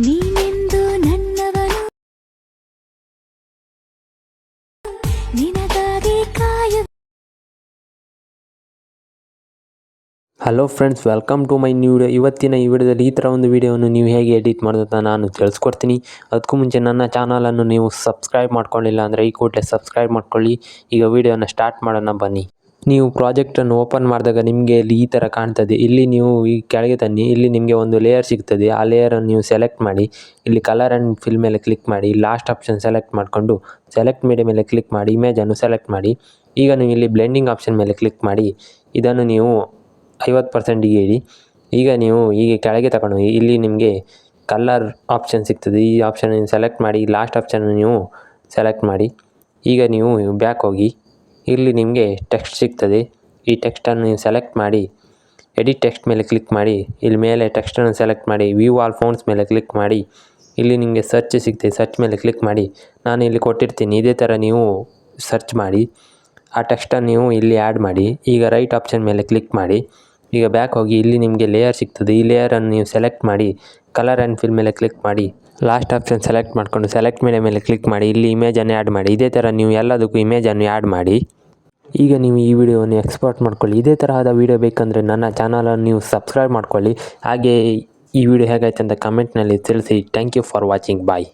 ನೀನೆಂದು ನನ್ನವನು ನಿನಗಾಗಿ ಕಾಯು. Hello friends, welcome to my new video. ಇವತ್ತಿನ ಈ ವಿಡಿಯೋದಲ್ಲಿ ಈ ಥರ ಒಂದು ವಿಡಿಯೋವನ್ನು ನೀವು ಹೇಗೆ ಎಡಿಟ್ ಮಾಡೋದು ಅಂತ ನಾನು ತಿಳಿಸ್ಕೊಡ್ತೀನಿ. ಅದಕ್ಕೂ ಮುಂಚೆ ನನ್ನ ಚಾನಲನ್ನು ನೀವು ಸಬ್ಸ್ಕ್ರೈಬ್ ಮಾಡ್ಕೊಳ್ಳಿಲ್ಲ ಅಂದರೆ ಈ ಕೂಡಲೇ ಸಬ್ಸ್ಕ್ರೈಬ್ ಮಾಡ್ಕೊಳ್ಳಿ. ಈಗ ವಿಡಿಯೋನ ಸ್ಟಾರ್ಟ್ ಮಾಡೋಣ ಬನ್ನಿ. ನೀವು ಪ್ರಾಜೆಕ್ಟನ್ನು ಓಪನ್ ಮಾಡಿದಾಗ ನಿಮಗೆ ಇಲ್ಲಿ ಈ ಥರ ಕಾಣ್ತದೆ. ಇಲ್ಲಿ ನೀವು ಈ ಕೆಳಗೆ ತನ್ನಿ. ಇಲ್ಲಿ ನಿಮಗೆ ಒಂದು ಲೇಯರ್ ಸಿಗ್ತದೆ. ಆ ಲೇಯರನ್ನು ನೀವು ಸೆಲೆಕ್ಟ್ ಮಾಡಿ. ಇಲ್ಲಿ ಕಲರ್ ಆ್ಯಂಡ್ ಫಿಲ್ ಮೇಲೆ ಕ್ಲಿಕ್ ಮಾಡಿ. ಲಾಸ್ಟ್ ಆಪ್ಷನ್ ಸೆಲೆಕ್ಟ್ ಮಾಡಿಕೊಂಡು ಸೆಲೆಕ್ಟ್ ಮೀಡಿಯಾ ಮೇಲೆ ಕ್ಲಿಕ್ ಮಾಡಿ ಇಮೇಜನ್ನು ಸೆಲೆಕ್ಟ್ ಮಾಡಿ. ಈಗ ನೀವು ಇಲ್ಲಿ ಬ್ಲೆಂಡಿಂಗ್ ಆಪ್ಷನ್ ಮೇಲೆ ಕ್ಲಿಕ್ ಮಾಡಿ ಇದನ್ನು ನೀವು 50%ಗೆ ಇಡಿ. ಈಗ ನೀವು ಹೀಗೆ ಕೆಳಗೆ ತಗೊಂಡು ಹೋಗಿ ಇಲ್ಲಿ ನಿಮಗೆ ಕಲರ್ ಆಪ್ಷನ್ ಸಿಗ್ತದೆ. ಈ ಆಪ್ಷನನ್ನು ಸೆಲೆಕ್ಟ್ ಮಾಡಿ. ಲಾಸ್ಟ್ ಆಪ್ಷನನ್ನು ನೀವು ಸೆಲೆಕ್ಟ್ ಮಾಡಿ. ಈಗ ನೀವು ಬ್ಯಾಕ್ ಹೋಗಿ ಇಲ್ಲಿ ನಿಮಗೆ ಟೆಕ್ಸ್ಟ್ ಸಿಗ್ತದೆ. ಈ ಟೆಕ್ಸ್ಟನ್ನು ನೀವು ಸೆಲೆಕ್ಟ್ ಮಾಡಿ ಎಡಿಟ್ ಟೆಕ್ಸ್ಟ್ ಮೇಲೆ ಕ್ಲಿಕ್ ಮಾಡಿ. ಇಲ್ಲಿ ಮೇಲೆ ಟೆಕ್ಸ್ಟನ್ನು ಸೆಲೆಕ್ಟ್ ಮಾಡಿ ವ್ಯೂ ಆಲ್ ಫಾಂಟ್ಸ್ ಮೇಲೆ ಕ್ಲಿಕ್ ಮಾಡಿ. ಇಲ್ಲಿ ನಿಮಗೆ ಸರ್ಚ್ ಸಿಗ್ತದೆ. ಸರ್ಚ್ ಮೇಲೆ ಕ್ಲಿಕ್ ಮಾಡಿ. ನಾನು ಇಲ್ಲಿ ಕೊಟ್ಟಿರ್ತೀನಿ. ಇದೇ ಥರ ನೀವು ಸರ್ಚ್ ಮಾಡಿ ಆ ಟೆಕ್ಸ್ಟನ್ನು ನೀವು ಇಲ್ಲಿ ಆ್ಯಡ್ ಮಾಡಿ. ಈಗ ರೈಟ್ ಆಪ್ಷನ್ ಮೇಲೆ ಕ್ಲಿಕ್ ಮಾಡಿ. ಈಗ ಬ್ಯಾಕ್ ಹೋಗಿ ಇಲ್ಲಿ ನಿಮಗೆ ಲೇಯರ್ ಸಿಗ್ತದೆ. ಈ ಲೇಯರನ್ನು ನೀವು ಸೆಲೆಕ್ಟ್ ಮಾಡಿ ಕಲರ್ ಆ್ಯಂಡ್ ಫಿಲ್ ಮೇಲೆ ಕ್ಲಿಕ್ ಮಾಡಿ. ಲಾಸ್ಟ್ ಆಪ್ಷನ್ ಸೆಲೆಕ್ಟ್ ಮಾಡಿಕೊಂಡು ಸೆಲೆಕ್ಟ್ ಮೀಡಿಯಾ ಮೇಲೆ ಕ್ಲಿಕ್ ಮಾಡಿ. ಇಲ್ಲಿ ಇಮೇಜನ್ನು ಆ್ಯಡ್ ಮಾಡಿ. ಇದೇ ಥರ ನೀವು ಎಲ್ಲದಕ್ಕೂ ಇಮೇಜನ್ನು ಆ್ಯಡ್ ಮಾಡಿ. ಈಗ ನೀವು ಈ ವಿಡಿಯೋವನ್ನು ಎಕ್ಸ್ಪೋರ್ಟ್ ಮಾಡ್ಕೊಳ್ಳಿ. ಇದೇ ತರಹದ ವಿಡಿಯೋ ಬೇಕಂದರೆ ನನ್ನ ಚಾನಲನ್ನು ನೀವು ಸಬ್ಸ್ಕ್ರೈಬ್ ಮಾಡ್ಕೊಳ್ಳಿ. ಹಾಗೆ ಈ ವಿಡಿಯೋ ಹೇಗಾಯ್ತು ಅಂತ ಕಮೆಂಟ್ನಲ್ಲಿ ತಿಳಿಸಿ. Thank you for watching. Bye.